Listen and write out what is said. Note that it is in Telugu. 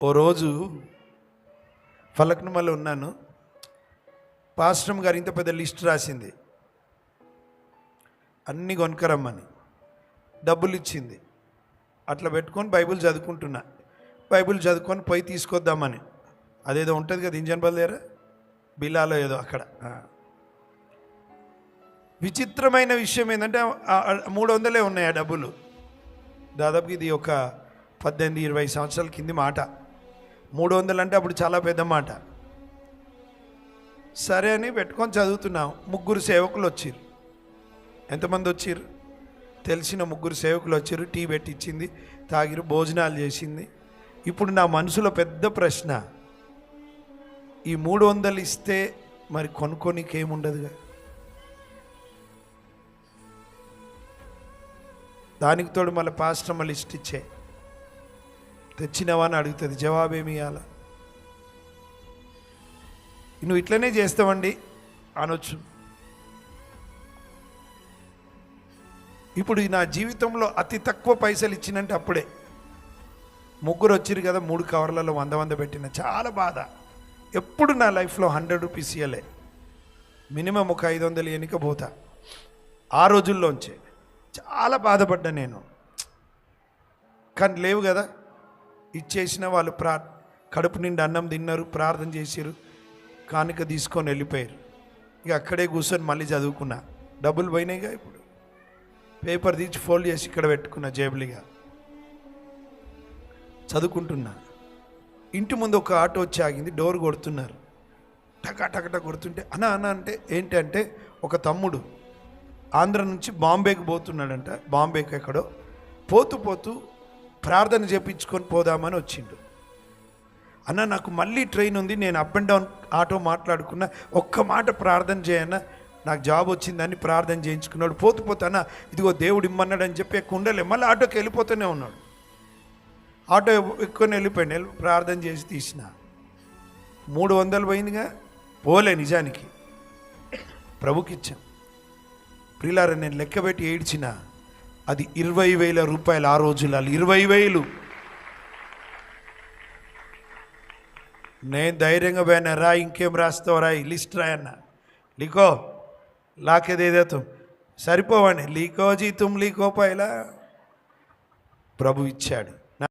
ఓ రోజు ఫలక్నుమాలో ఉన్నాను. పాస్టమ్ గారు ఇంత పెద్ద లిస్ట్ రాసింది, అన్నీ కొనుక్కరమ్మని. డబ్బులు ఇచ్చింది. అట్లా పెట్టుకొని బైబిల్ చదువుకుంటున్నా. బైబిల్ చదువుకొని పోయి తీసుకొద్దామని. అదేదో ఉంటుంది కదా ఇంజన్ బల్ దగ్గర, బిలాలో ఏదో అక్కడ. విచిత్రమైన విషయం ఏంటంటే 300 ఉన్నాయి ఆ డబ్బులు. దాదాపు ఇది ఒక 18-20 సంవత్సరాల కింది మాట. 300 అంటే అప్పుడు చాలా పెద్ద మాట. సరే అని పెట్టుకొని చదువుతున్నాం. 3 సేవకులు వచ్చారు. ఎంతమంది వచ్చారు? తెలిసిన 3 సేవకులు వచ్చారు. టీ పెట్టి ఇచ్చింది, తాగిరు, భోజనాలు చేసింది. ఇప్పుడు నా మనసులో పెద్ద ప్రశ్న, ఈ 300 ఇస్తే మరి కొనుక్కోనికేముండదుగా? దానికి తోడు మళ్ళీ పాస్టమ్ లిస్ట్ ఇచ్చే తెచ్చినవా అని అడుగుతుంది. జవాబేమి ఇవ్వాల? నువ్వు ఇట్లనే చేస్తావండి అనొచ్చు. ఇప్పుడు నా జీవితంలో అతి తక్కువ పైసలు ఇచ్చినంటే అప్పుడే. 3 వచ్చారు కదా, 3 కవర్లలో 100 పెట్టిన. చాలా బాధ. ఎప్పుడు నా లైఫ్లో 100 రూపీస్ ఇవ్వలే. మినిమం ఒక 500 ఎన్నికపోతా. ఆ రోజుల్లోంచే చాలా బాధపడ్డా నేను. కానీ లేవు కదా, ఇచ్చేసిన వాళ్ళు కడుపు నిండి అన్నం తిన్నారు, ప్రార్థన చేశారు, కానుక తీసుకొని వెళ్ళిపోయారు. ఇక అక్కడే కూర్చొని మళ్ళీ చదువుకున్నా. డబ్బులు పోయినాయిగా. ఇప్పుడు పేపర్ తీసి ఫోల్డ్ చేసి ఇక్కడ పెట్టుకున్నా జేబులిగా. చదువుకుంటున్నా. ఇంటి ముందు ఒక ఆటో వచ్చి ఆగింది. డోర్ కొడుతున్నారు. టక కొడుతుంటే అన్నా అంటే ఏంటంటే, ఒక తమ్ముడు ఆంధ్ర నుంచి బాంబేకి పోతున్నాడంట. బాంబేకి ఎక్కడో పోతూ ప్రార్థన చేయించుకొని పోదామని వచ్చిండు. అన్న నాకు మళ్ళీ ట్రైన్ ఉంది, నేను అప్ అండ్ డౌన్ ఆటో మాట్లాడుకున్నా, ఒక్క మాట ప్రార్థన చేయన్నా, నాకు జాబ్ వచ్చిందని ప్రార్థన చేయించుకున్నాడు. పోతానా ఇదిగో దేవుడు ఇమ్మన్నాడు అని చెప్పి ఉండలే. మళ్ళీ ఆటోకి వెళ్ళిపోతూనే ఉన్నాడు. ఆటో ఎక్కువనే వెళ్ళిపోయాడు. ప్రార్థన చేసి తీసిన 300 పోయిందిగా. పోలే నిజానికి, ప్రభుకి ఇచ్చాం. ప్రియులారా, నేను లెక్కబెట్టి ఏడ్చిన. అది 20,000 రూపాయలు. ఆ రోజుల్లో 20,000. నేను ధైర్యంగా పోయినా. రా, ఇంకేం రాస్తావు రా, లిస్ట్ రాయన్న. లీకో లాకేదేదో సరిపోవని, లీకో జీతం లీకో పైలా. ప్రభు ఇచ్చాడు.